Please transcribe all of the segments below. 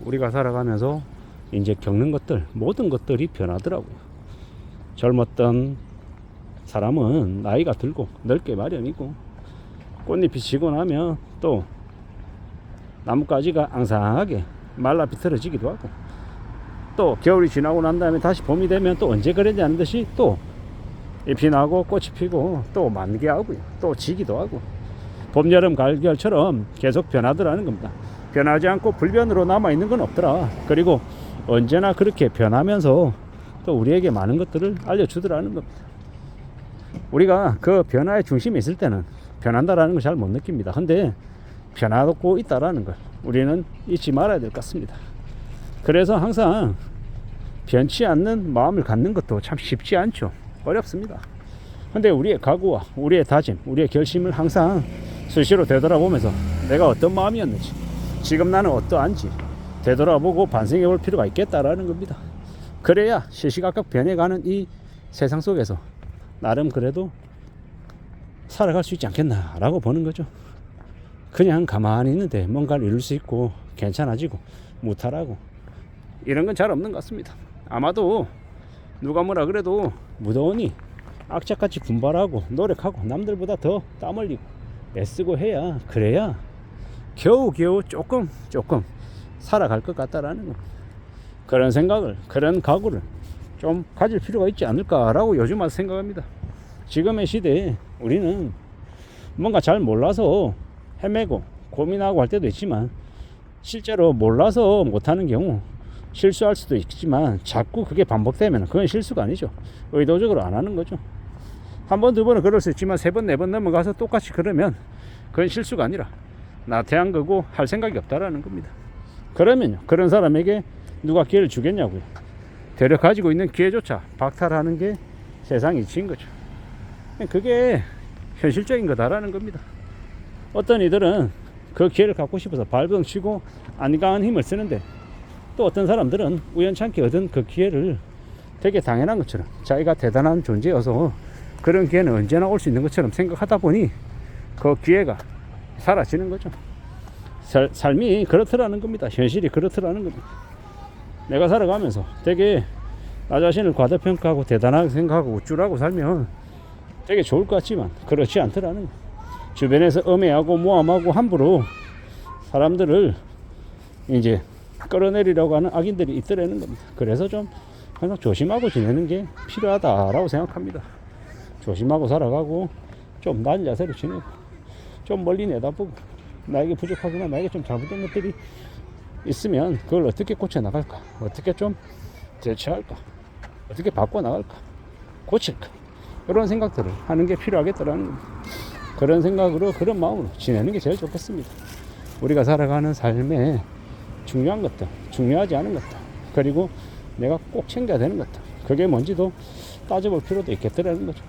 우리가 살아가면서 이제 겪는 것들, 모든 것들이 변하더라고요. 젊었던 사람은 나이가 들고 늙게 마련이고, 꽃잎이 지고 나면 또 나뭇가지가 앙상하게 말라 비틀어지기도 하고, 또 겨울이 지나고 난 다음에 다시 봄이 되면 또 언제 그랬지 않은 듯이 또 잎이 나고 꽃이 피고 또 만개하고요, 또 지기도 하고, 봄, 여름, 가을, 겨울처럼 계속 변하더라는 겁니다. 변하지 않고 불변으로 남아있는 건 없더라. 그리고 언제나 그렇게 변하면서 또 우리에게 많은 것들을 알려주더라는 겁니다. 우리가 그 변화의 중심에 있을 때는 변한다라는 걸 잘 못 느낍니다. 근데 변하고 있다라는 걸 우리는 잊지 말아야 될 것 같습니다. 그래서 항상 변치 않는 마음을 갖는 것도 참 쉽지 않죠. 어렵습니다. 근데 우리의 각오와 우리의 다짐, 우리의 결심을 항상 수시로 되돌아보면서 내가 어떤 마음이었는지, 지금 나는 어떠한지 되돌아보고 반성해 볼 필요가 있겠다라는 겁니다. 그래야 시시각각 변해가는 이 세상 속에서 나름 그래도 살아갈 수 있지 않겠나라고 보는 거죠. 그냥 가만히 있는데 뭔가를 이룰 수 있고 괜찮아지고 무탈하고 이런 건 잘 없는 것 같습니다. 아마도 누가 뭐라 그래도 무더우니 악착같이 분발하고 노력하고 남들보다 더 땀 흘리고 애쓰고 해야, 그래야 겨우겨우 조금 살아갈 것 같다라는 거. 그런 생각을, 그런 각오를 좀 가질 필요가 있지 않을까라고 요즘 와서 생각합니다. 지금의 시대에 우리는 뭔가 잘 몰라서 헤매고 고민하고 할 때도 있지만, 실제로 몰라서 못하는 경우 실수할 수도 있지만 자꾸 그게 반복되면 그건 실수가 아니죠. 의도적으로 안 하는 거죠. 한 번, 두 번은 그럴 수 있지만 세 번, 네 번 넘어가서 똑같이 그러면 그건 실수가 아니라 나태한 거고 할 생각이 없다라는 겁니다. 그러면요, 그런 사람에게 누가 기회를 주겠냐고요. 되려 가지고 있는 기회조차 박탈하는 게 세상 이치인 거죠. 그게 현실적인 거다라는 겁니다. 어떤 이들은 그 기회를 갖고 싶어서 발버둥치고 안강한 힘을 쓰는데, 또 어떤 사람들은 우연찮게 얻은 그 기회를 되게 당연한 것처럼, 자기가 대단한 존재여서 그런 기회는 언제나 올 수 있는 것처럼 생각하다 보니 그 기회가 사라지는 거죠. 삶이 그렇더라는 겁니다. 현실이 그렇더라는 겁니다. 내가 살아가면서 되게 나 자신을 과대평가하고 대단하게 생각하고 우쭐하고 살면 되게 좋을 것 같지만 그렇지 않더라는 거예요. 주변에서 엄해하고 모함하고 함부로 사람들을 이제 끌어내리려고 하는 악인들이 있더라는 겁니다. 그래서 좀 항상 조심하고 지내는 게 필요하다라고 생각합니다. 조심하고 살아가고 좀 낮은 자세로 지내고 좀 멀리 내다보고, 나에게 부족하거나 나에게 좀 잘못된 것들이 있으면 그걸 어떻게 고쳐나갈까, 어떻게 좀 대처할까, 어떻게 바꿔나갈까, 고칠까, 그런 생각들을 하는 게 필요하겠더라는 겁니다. 그런 생각으로, 그런 마음으로 지내는 게 제일 좋겠습니다. 우리가 살아가는 삶에 중요한 것들, 중요하지 않은 것들, 그리고 내가 꼭 챙겨야 되는 것들, 그게 뭔지도 따져볼 필요도 있겠더라는 거죠.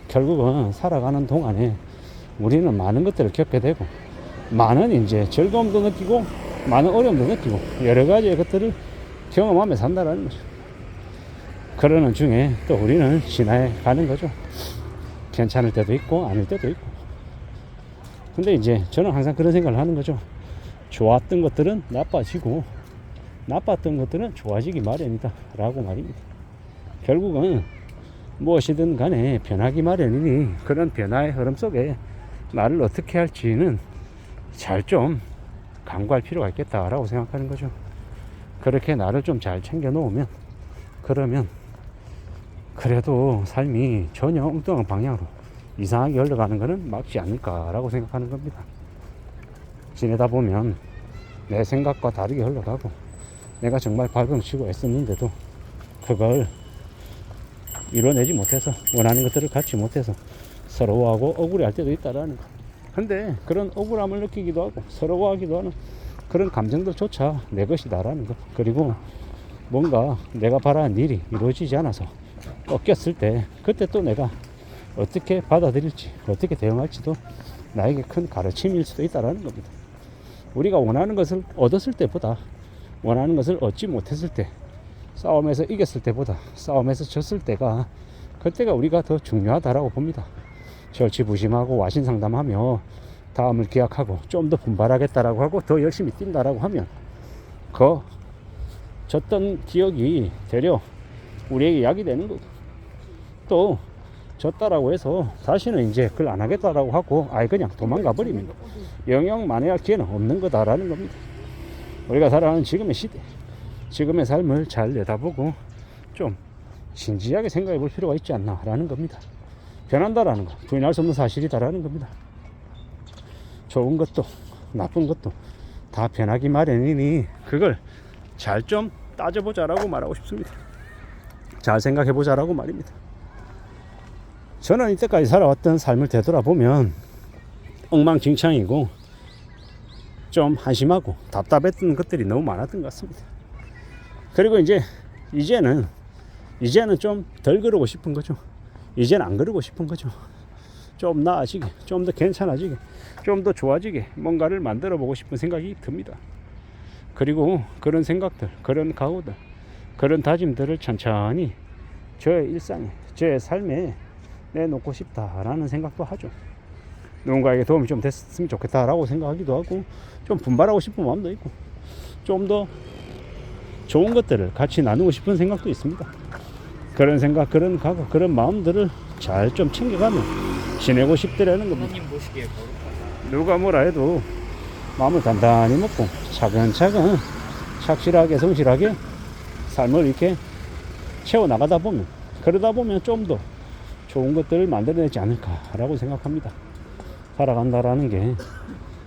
결국은 살아가는 동안에 우리는 많은 것들을 겪게 되고, 많은 이제 즐거움도 느끼고 많은 어려움도 느끼고 여러 가지의 것들을 경험하며 산다라는 거죠. 그러는 중에 또 우리는 지나해 가는 거죠. 괜찮을 때도 있고 아닐 때도 있고. 근데 이제 저는 항상 그런 생각을 하는 거죠. 좋았던 것들은 나빠지고 나빴던 것들은 좋아지기 마련이다 라고 말입니다. 결국은 무엇이든 간에 변하기 마련이니 그런 변화의 흐름 속에 나를 어떻게 할지는 잘 좀 강구할 필요가 있겠다라고 생각하는 거죠. 그렇게 나를 좀 잘 챙겨 놓으면, 그러면 그래도 삶이 전혀 엉뚱한 방향으로 이상하게 흘러가는 것은 막지 않을까라고 생각하는 겁니다. 지내다 보면 내 생각과 다르게 흘러가고, 내가 정말 발버둥치고 애썼는데도 그걸 이뤄내지 못해서, 원하는 것들을 갖지 못해서 서러워하고 억울해할 때도 있다라는 거. 근데 그런 억울함을 느끼기도 하고 서러워하기도 하는 그런 감정들조차 내 것이다라는 것. 그리고 뭔가 내가 바라는 일이 이루어지지 않아서 꺾였을 때, 그때 또 내가 어떻게 받아들일지, 어떻게 대응할지도 나에게 큰 가르침일 수도 있다라는 겁니다. 우리가 원하는 것을 얻었을 때보다 원하는 것을 얻지 못했을 때, 싸움에서 이겼을 때보다 싸움에서 졌을 때가, 그때가 우리가 더 중요하다라고 봅니다. 절치부심하고 와신상담하며 다음을 기약하고 좀 더 분발하겠다라고 하고 더 열심히 뛴다라고 하면 그 졌던 기억이 되려 우리에게 약이 되는 거고, 또 졌다라고 해서 다시는 이제 그걸 안 하겠다라고 하고 아예 그냥 도망가 버리면 영영만회할 기회는 없는 거다라는 겁니다. 우리가 살아가는 지금의 시대, 지금의 삶을 잘 내다보고 좀 진지하게 생각해 볼 필요가 있지 않나라는 겁니다. 변한다라는 거 부인할 수 없는 사실이다라는 겁니다. 좋은 것도 나쁜 것도 다 변하기 마련이니 그걸 잘 좀 따져보자라고 말하고 싶습니다. 잘 생각해보자라고 말입니다. 저는 이때까지 살아왔던 삶을 되돌아보면 엉망진창이고 좀 한심하고 답답했던 것들이 너무 많았던 것 같습니다. 그리고 이제는 좀 덜 그러고 싶은 거죠. 이제는 안 그러고 싶은 거죠. 좀 나아지게, 좀 더 괜찮아지게, 좀 더 좋아지게 뭔가를 만들어 보고 싶은 생각이 듭니다. 그리고 그런 생각들, 그런 각오들, 그런 다짐들을 천천히 저의 일상에, 저의 삶에 내놓고 싶다라는 생각도 하죠. 누군가에게 도움이 좀 됐으면 좋겠다라고 생각하기도 하고, 좀 분발하고 싶은 마음도 있고, 좀 더 좋은 것들을 같이 나누고 싶은 생각도 있습니다. 그런 생각, 그런 각오, 그런 마음들을 잘 좀 챙겨가며 지내고 싶더라는 겁니다. 누가 뭐라 해도 마음을 단단히 먹고 차근차근 착실하게 성실하게 삶을 이렇게 채워나가다 보면, 그러다 보면 좀 더 좋은 것들을 만들어내지 않을까라고 생각합니다. 살아간다라는 게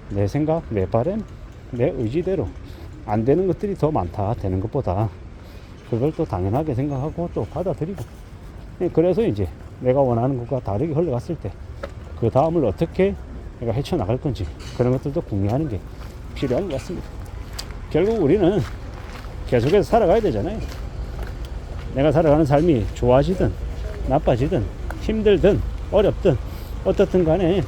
내 생각, 내 바람, 내 의지대로 안 되는 것들이 더 많다, 되는 것보다. 그걸 또 당연하게 생각하고 또 받아들이고, 그래서 이제 내가 원하는 것과 다르게 흘러갔을 때 그 다음을 어떻게 내가 헤쳐나갈 건지 그런 것들도 궁리하는 게 필요한 것 같습니다. 결국 우리는 계속해서 살아가야 되잖아요. 내가 살아가는 삶이 좋아지든 나빠지든 힘들든 어렵든 어떻든 간에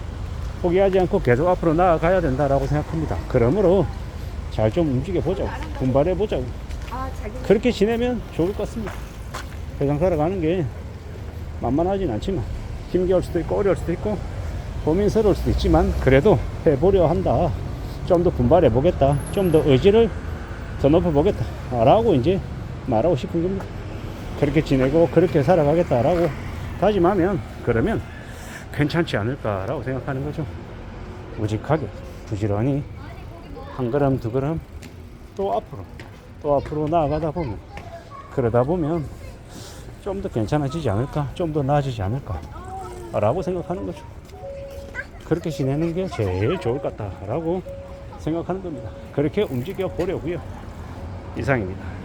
포기하지 않고 계속 앞으로 나아가야 된다라고 생각합니다. 그러므로 잘 좀 움직여 보자고, 분발해 보자고, 그렇게 지내면 좋을 것 같습니다. 세상 살아가는 게 만만하진 않지만 힘겨울 수도 있고 어려울 수도 있고 고민스러울 수도 있지만 그래도 해보려 한다, 좀 더 분발해 보겠다, 좀 더 의지를 더 높여 보겠다 라고 이제 말하고 싶은 겁니다. 그렇게 지내고 그렇게 살아가겠다라고 다짐하면 그러면 괜찮지 않을까라고 생각하는 거죠. 우직하게 부지런히 한 걸음 두 걸음 또 앞으로 나아가다 보면, 그러다 보면 좀 더 괜찮아지지 않을까, 좀 더 나아지지 않을까 라고 생각하는 거죠. 그렇게 지내는 게 제일 좋을 것 같다라고 생각하는 겁니다. 그렇게 움직여 보려고요. 이상입니다.